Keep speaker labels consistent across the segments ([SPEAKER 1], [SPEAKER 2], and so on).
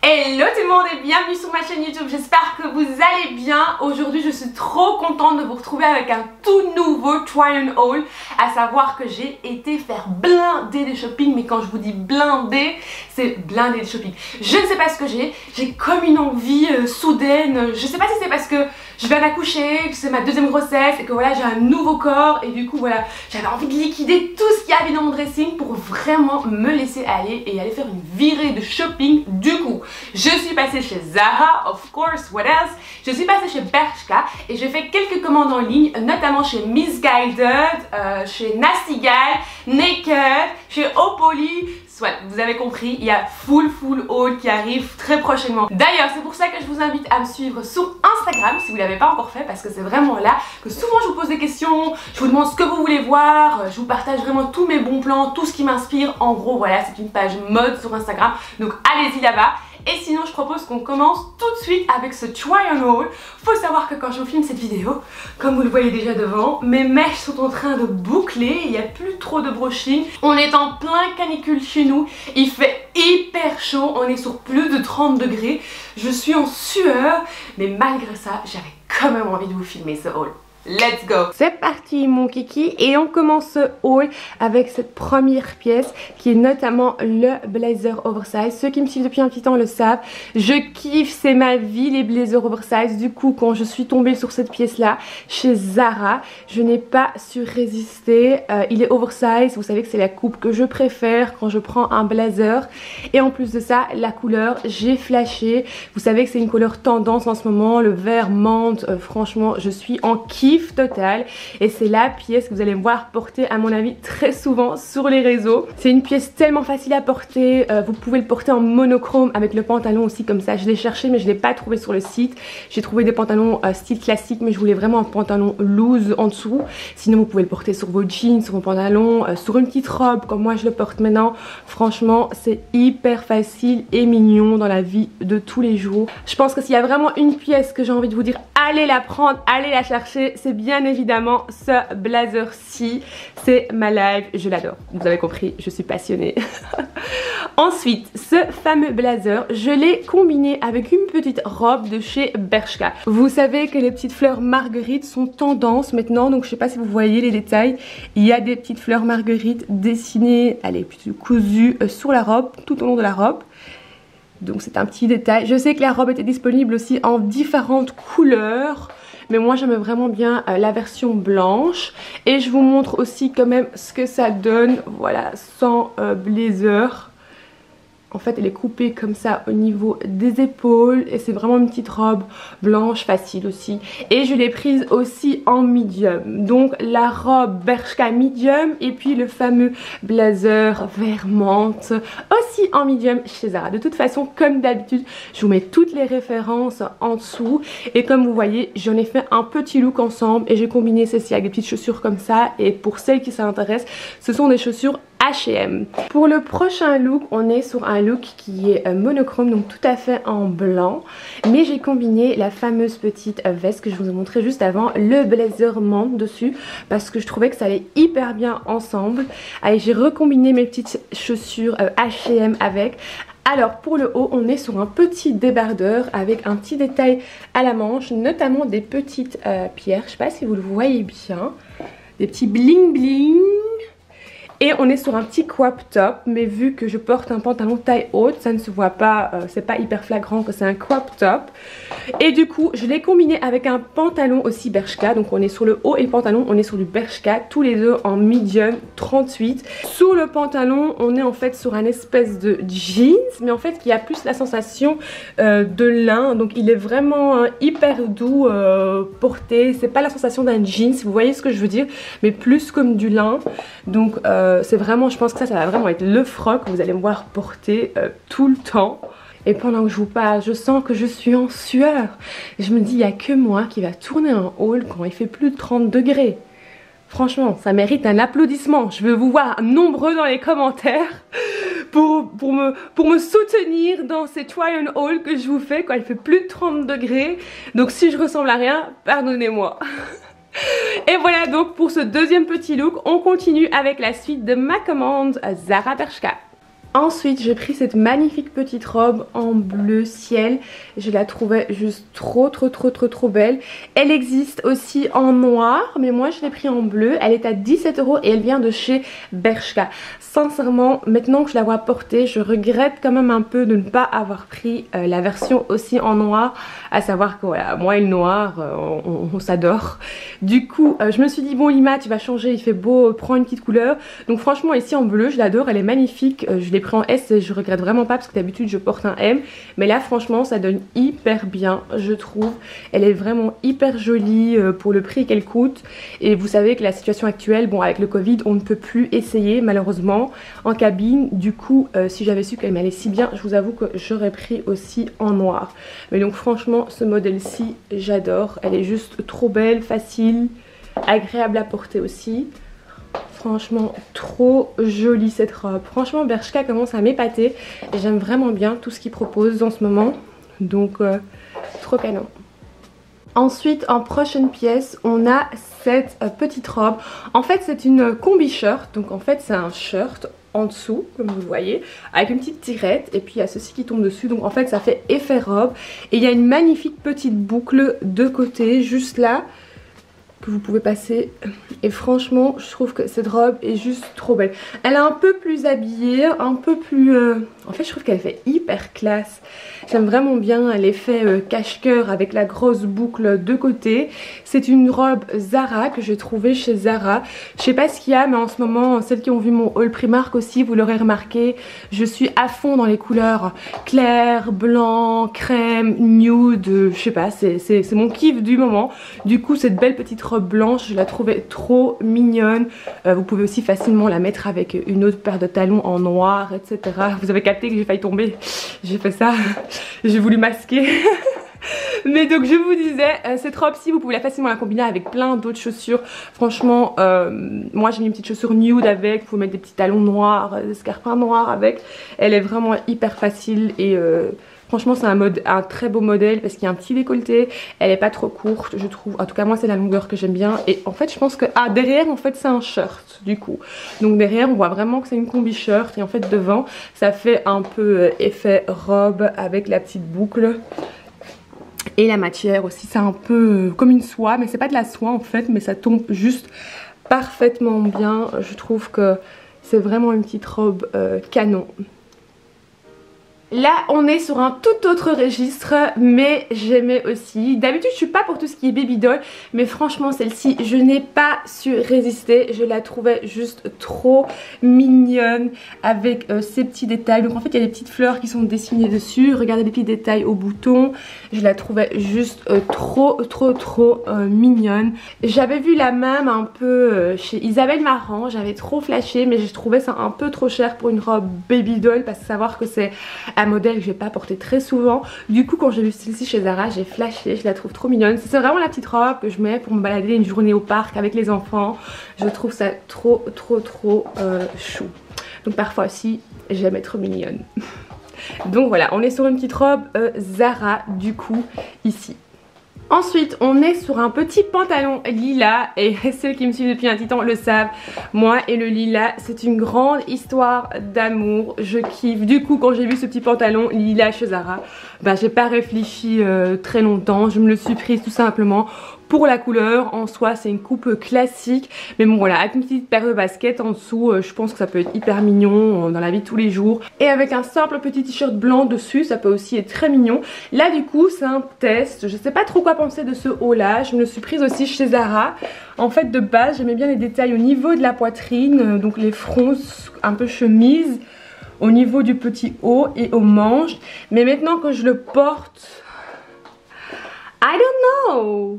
[SPEAKER 1] Hello tout le monde et bienvenue sur ma chaîne YouTube, j'espère que vous allez bien. Aujourd'hui je suis trop contente de vous retrouver avec un tout nouveau try and haul. À savoir que j'ai été faire blinder des shopping, mais quand je vous dis blinder, c'est blinder des shopping. Je ne sais pas ce que j'ai comme une envie soudaine, je sais pas si c'est parce que je viens d'accoucher, que c'est ma deuxième grossesse et que voilà j'ai un nouveau corps et du coup voilà j'avais envie de liquider tout ce qu'il y avait dans mon dressing pour vraiment me laisser aller et aller faire une virée de shopping. Du coup je suis passée chez Zara, of course, what else. Je suis passée chez Bershka et j'ai fait quelques commandes en ligne, notamment chez Missguided, chez Nasty Gal, Naked, chez Opoly. Soit, vous avez compris, il y a full haul qui arrive très prochainement. D'ailleurs, c'est pour ça que je vous invite à me suivre sur Instagram si vous ne l'avez pas encore fait, parce que c'est vraiment là que souvent je vous pose des questions, je vous demande ce que vous voulez voir, je vous partage vraiment tous mes bons plans, tout ce qui m'inspire. En gros, voilà, c'est une page mode sur Instagram, donc allez-y là-bas. Et sinon je propose qu'on commence tout de suite avec ce try and haul. Faut savoir que quand je vous filme cette vidéo, comme vous le voyez déjà devant, mes mèches sont en train de boucler, il n'y a plus trop de brushing. On est en plein canicule chez nous, il fait hyper chaud, on est sur plus de 30 degrés. Je suis en sueur, mais malgré ça, j'avais quand même envie de vous filmer ce haul. Let's go! C'est parti mon kiki et on commence ce haul avec cette première pièce qui est notamment le blazer oversize. Ceux qui me suivent depuis un petit temps le savent, je kiffe, c'est ma vie les blazers oversize. Du coup quand je suis tombée sur cette pièce là chez Zara, je n'ai pas su résister. Il est oversize, vous savez que c'est la coupe que je préfère quand je prends un blazer. Et en plus de ça, la couleur, j'ai flashé. Vous savez que c'est une couleur tendance en ce moment, le vert menthe. Franchement je suis en kiff total et c'est la pièce que vous allez me voir porter à mon avis très souvent sur les réseaux. C'est une pièce tellement facile à porter, vous pouvez le porter en monochrome avec le pantalon aussi comme ça. Je l'ai cherché mais je l'ai pas trouvé sur le site. J'ai trouvé des pantalons style classique mais je voulais vraiment un pantalon loose en dessous. Sinon vous pouvez le porter sur vos jeans, sur vos pantalons, sur une petite robe comme moi je le porte maintenant. Franchement c'est hyper facile et mignon dans la vie de tous les jours. Je pense que s'il y a vraiment une pièce que j'ai envie de vous dire allez la prendre, allez la chercher, c'est bien évidemment ce blazer-ci. C'est ma life, je l'adore. Vous avez compris, je suis passionnée. Ensuite, ce fameux blazer, je l'ai combiné avec une petite robe de chez Bershka. Vous savez que les petites fleurs marguerites sont tendance maintenant, donc je sais pas si vous voyez les détails. Il y a des petites fleurs marguerites dessinées, allez, plutôt cousues sur la robe, tout au long de la robe. Donc c'est un petit détail. Je sais que la robe était disponible aussi en différentes couleurs. Mais moi j'aime vraiment bien la version blanche. Et je vous montre aussi quand même ce que ça donne. Voilà, sans blazer. En fait elle est coupée comme ça au niveau des épaules. Et c'est vraiment une petite robe blanche facile aussi. Et je l'ai prise aussi en medium. Donc la robe Bershka medium. Et puis le fameux blazer vert menthe aussi en medium chez Zara. De toute façon comme d'habitude je vous mets toutes les références en dessous. Et comme vous voyez j'en ai fait un petit look ensemble. Et j'ai combiné ceci avec des petites chaussures comme ça. Et pour celles qui s'intéressent, ce sont des chaussures H&M. Pour le prochain look, on est sur un look qui est monochrome, donc tout à fait en blanc. Mais j'ai combiné la fameuse petite veste que je vous ai montré juste avant, le blazer menthe dessus, parce que je trouvais que ça allait hyper bien ensemble. Allez, j'ai recombiné mes petites chaussures H&M avec. Alors pour le haut on est sur un petit débardeur avec un petit détail à la manche, notamment des petites pierres, je sais pas si vous le voyez bien, des petits bling bling. Et on est sur un petit crop top, mais vu que je porte un pantalon taille haute, ça ne se voit pas, c'est pas hyper flagrant que c'est un crop top. Et du coup, je l'ai combiné avec un pantalon aussi Bershka, donc on est sur le haut et le pantalon, on est sur du Bershka, tous les deux en medium 38. Sous le pantalon, on est en fait sur un espèce de jeans, mais en fait qui a plus la sensation de lin, donc il est vraiment hyper doux porté. C'est pas la sensation d'un jeans, vous voyez ce que je veux dire, mais plus comme du lin. Donc c'est vraiment, je pense que ça va vraiment être le froc que vous allez me voir porter tout le temps. Et pendant que je vous parle, je sens que je suis en sueur. Et je me dis, il n'y a que moi qui va tourner un haul quand il fait plus de 30 degrés. Franchement, ça mérite un applaudissement. Je veux vous voir nombreux dans les commentaires pour me soutenir dans ces try and haul que je vous fais quand il fait plus de 30 degrés. Donc si je ressemble à rien, pardonnez-moi. Et voilà donc pour ce deuxième petit look, on continue avec la suite de ma commande Zara Bershka. Ensuite j'ai pris cette magnifique petite robe en bleu ciel. Je la trouvais juste trop belle. Elle existe aussi en noir, mais moi je l'ai pris en bleu. Elle est à 17 € et elle vient de chez Bershka. Sincèrement, maintenant que je la vois portée, je regrette quand même un peu de ne pas avoir pris la version aussi en noir. À savoir que voilà, moi et le noir, on s'adore. Du coup je me suis dit bon Lima, tu vas changer, il fait beau, prends une petite couleur. Donc franchement ici en bleu je l'adore, elle est magnifique. Je l'ai pris en S et je regrette vraiment pas parce que d'habitude je porte un M, mais là franchement ça donne hyper bien, je trouve. Elle est vraiment hyper jolie pour le prix qu'elle coûte. Et vous savez que la situation actuelle, bon avec le Covid on ne peut plus essayer malheureusement en cabine. Du coup si j'avais su qu'elle m'allait si bien, je vous avoue que j'aurais pris aussi en noir. Mais donc franchement ce modèle-ci j'adore, elle est juste trop belle, facile, agréable à porter aussi. Franchement trop jolie cette robe. Franchement Bershka commence à m'épater et j'aime vraiment bien tout ce qu'ils proposent en ce moment. Donc trop canon. Ensuite en prochaine pièce on a cette petite robe. En fait c'est une combi shirt. Donc en fait c'est un shirt en dessous comme vous le voyez avec une petite tirette et puis il y a ceci qui tombe dessus. Donc en fait ça fait effet robe. Et il y a une magnifique petite boucle de côté juste là que vous pouvez passer. Et franchement je trouve que cette robe est juste trop belle. Elle est un peu plus habillée, un peu plus en fait je trouve qu'elle fait hyper classe. J'aime vraiment bien l'effet cache-cœur avec la grosse boucle de côté. C'est une robe Zara que j'ai trouvée chez Zara. Je sais pas ce qu'il y a mais en ce moment, celles qui ont vu mon haul Primark aussi, vous l'aurez remarqué, je suis à fond dans les couleurs clair, blanc, crème, nude, je sais pas, c'est mon kiff du moment. Du coup cette belle petite robe blanche, je la trouvais trop mignonne. Vous pouvez aussi facilement la mettre avec une autre paire de talons en noir, etc. Vous avez capté que j'ai failli tomber, j'ai fait ça, j'ai voulu masquer. Mais donc je vous disais, cette robe-ci vous pouvez facilement la combiner avec plein d'autres chaussures. Franchement moi j'ai mis une petite chaussure nude avec, vous pouvez mettre des petits talons noirs, des escarpins noirs avec. Elle est vraiment hyper facile et franchement c'est un très beau modèle parce qu'il y a un petit décolleté. Elle est pas trop courte je trouve, en tout cas moi c'est la longueur que j'aime bien. Et en fait je pense que derrière en fait c'est un shirt du coup. Donc derrière on voit vraiment que c'est une combi shirt et en fait devant ça fait un peu effet robe avec la petite boucle. Et la matière aussi c'est un peu comme une soie, mais c'est pas de la soie en fait, mais ça tombe juste parfaitement bien. Je trouve que c'est vraiment une petite robe canon. Là on est sur un tout autre registre, mais j'aimais aussi. D'habitude je suis pas pour tout ce qui est baby doll, mais franchement celle-ci je n'ai pas su résister. Je la trouvais juste trop mignonne avec ces petits détails. Donc en fait il y a des petites fleurs qui sont dessinées dessus. Regardez les petits détails au bouton. Je la trouvais juste trop mignonne. J'avais vu la même un peu chez Isabelle Marant. J'avais trop flashé, mais je trouvais ça un peu trop cher pour une robe baby doll, parce que savoir que c'est un modèle que je vais pas porter très souvent. Du coup quand j'ai vu celle-ci chez Zara j'ai flashé, je la trouve trop mignonne. C'est vraiment la petite robe que je mets pour me balader une journée au parc avec les enfants. Je trouve ça trop chou. Donc parfois aussi j'aime être mignonne. Donc voilà, on est sur une petite robe Zara du coup ici. Ensuite on est sur un petit pantalon lilas, et ceux qui me suivent depuis un petit temps le savent, moi et le lilas c'est une grande histoire d'amour, je kiffe. Du coup quand j'ai vu ce petit pantalon lilas chez Zara, bah j'ai pas réfléchi très longtemps, je me le suis prise tout simplement pour la couleur. En soi c'est une coupe classique, mais bon voilà, avec une petite paire de baskets en dessous, je pense que ça peut être hyper mignon dans la vie de tous les jours. Et avec un simple petit t-shirt blanc dessus, ça peut aussi être très mignon. Là du coup c'est un test, je sais pas trop quoi penser de ce haut là. Je me le suis prise aussi chez Zara. En fait de base j'aimais bien les détails au niveau de la poitrine, donc les fronts un peu chemise, au niveau du petit haut et aux manches. Mais maintenant que je le porte, I don't know,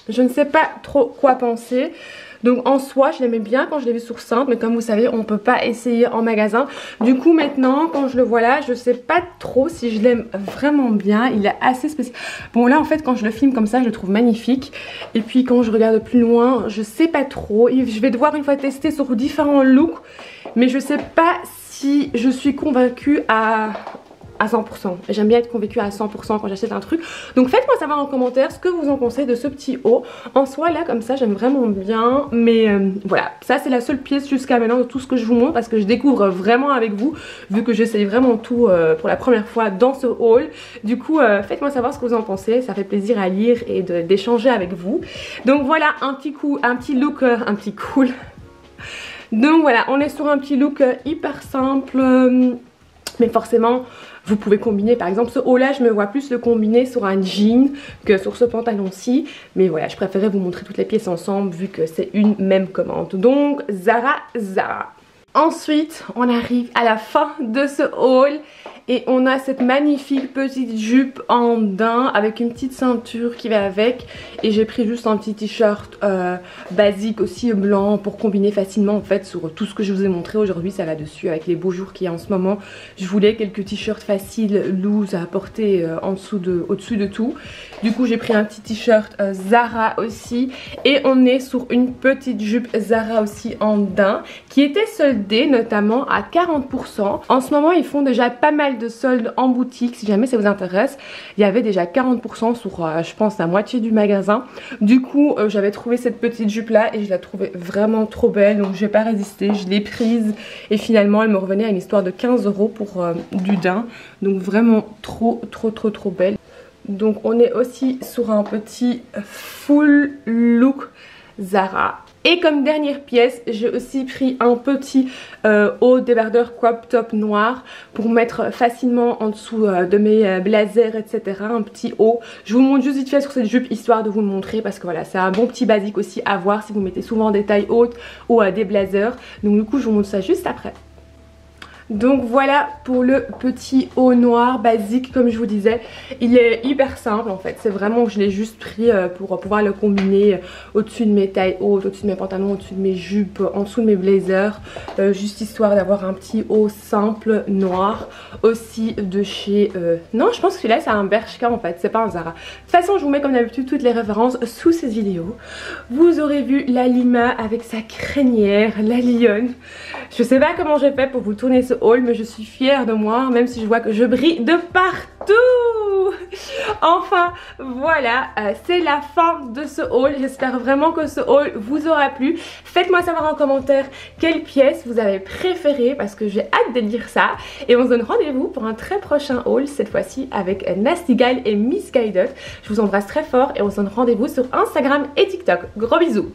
[SPEAKER 1] je ne sais pas trop quoi penser. Donc en soi je l'aimais bien quand je l'ai vu sur Simple, mais comme vous savez on peut pas essayer en magasin. Du coup maintenant quand je le vois là, je sais pas trop si je l'aime vraiment bien. Il est assez spécial. Bon là en fait quand je le filme comme ça je le trouve magnifique. Et puis quand je regarde plus loin je sais pas trop. Je vais devoir une fois tester sur différents looks, mais je sais pas si je suis convaincue à à 100%. J'aime bien être convaincue à 100% quand j'achète un truc. Donc faites-moi savoir en commentaire ce que vous en pensez de ce petit haul. En soi là comme ça j'aime vraiment bien. Mais voilà, ça c'est la seule pièce jusqu'à maintenant de tout ce que je vous montre. Parce que je découvre vraiment avec vous. Vu que j'essaye vraiment tout pour la première fois dans ce haul. Du coup faites-moi savoir ce que vous en pensez. Ça fait plaisir à lire et d'échanger avec vous. Donc voilà un petit look un petit cool. Donc voilà, on est sur un petit look hyper simple, mais forcément vous pouvez combiner, par exemple ce haut là je me vois plus le combiner sur un jean que sur ce pantalon-ci. Mais voilà, je préférais vous montrer toutes les pièces ensemble vu que c'est une même commande. Donc Zara. Ensuite on arrive à la fin de ce haul. Et on a cette magnifique petite jupe en daim avec une petite ceinture qui va avec. Et j'ai pris juste un petit t-shirt basique aussi blanc pour combiner facilement en fait sur tout ce que je vous ai montré aujourd'hui. Ça va dessus avec les beaux jours qu'il y a en ce moment. Je voulais quelques t-shirts faciles, loose à porter au-dessus de tout. Du coup j'ai pris un petit t-shirt Zara aussi. Et on est sur une petite jupe Zara aussi en daim qui était soldée notamment à 40%. En ce moment ils font déjà pas mal de soldes en boutique. Si jamais ça vous intéresse, il y avait déjà 40% sur je pense la moitié du magasin. Du coup j'avais trouvé cette petite jupe là et je la trouvais vraiment trop belle, donc j'ai pas résisté, je l'ai prise et finalement elle me revenait à une histoire de 15 € pour du daim. Donc vraiment trop belle. Donc on est aussi sur un petit full look Zara. Et comme dernière pièce, j'ai aussi pris un petit haut débardeur crop top noir pour mettre facilement en dessous de mes blazers, etc. Un petit haut. Je vous montre juste vite fait sur cette jupe histoire de vous le montrer parce que voilà, c'est un bon petit basique aussi à voir si vous mettez souvent des tailles hautes ou des blazers. Donc du coup, je vous montre ça juste après. Donc voilà pour le petit haut noir basique, comme je vous disais. Il est hyper simple en fait, c'est vraiment que je l'ai juste pris pour pouvoir le combiner au-dessus de mes tailles hautes, au-dessus de mes pantalons, au-dessus de mes jupes, en dessous de mes blazers, juste histoire d'avoir un petit haut simple noir. Aussi de chez... non, je pense que celui-là c'est un Bershka en fait, c'est pas un Zara. De toute façon je vous mets comme d'habitude toutes les références sous cette vidéo. Vous aurez vu la Lima avec sa crinière, la lionne. Je sais pas comment j'ai fait pour vous tourner ce haul, mais je suis fière de moi, même si je vois que je brille de partout. Enfin voilà, c'est la fin de ce haul. J'espère vraiment que ce haul vous aura plu. Faites-moi savoir en commentaire quelle pièce vous avez préférée parce que j'ai hâte de lire ça. Et on se donne rendez-vous pour un très prochain haul, cette fois-ci avec Nasty Gal et Missguided. Je vous embrasse très fort et on se donne rendez-vous sur Instagram et TikTok. Gros bisous.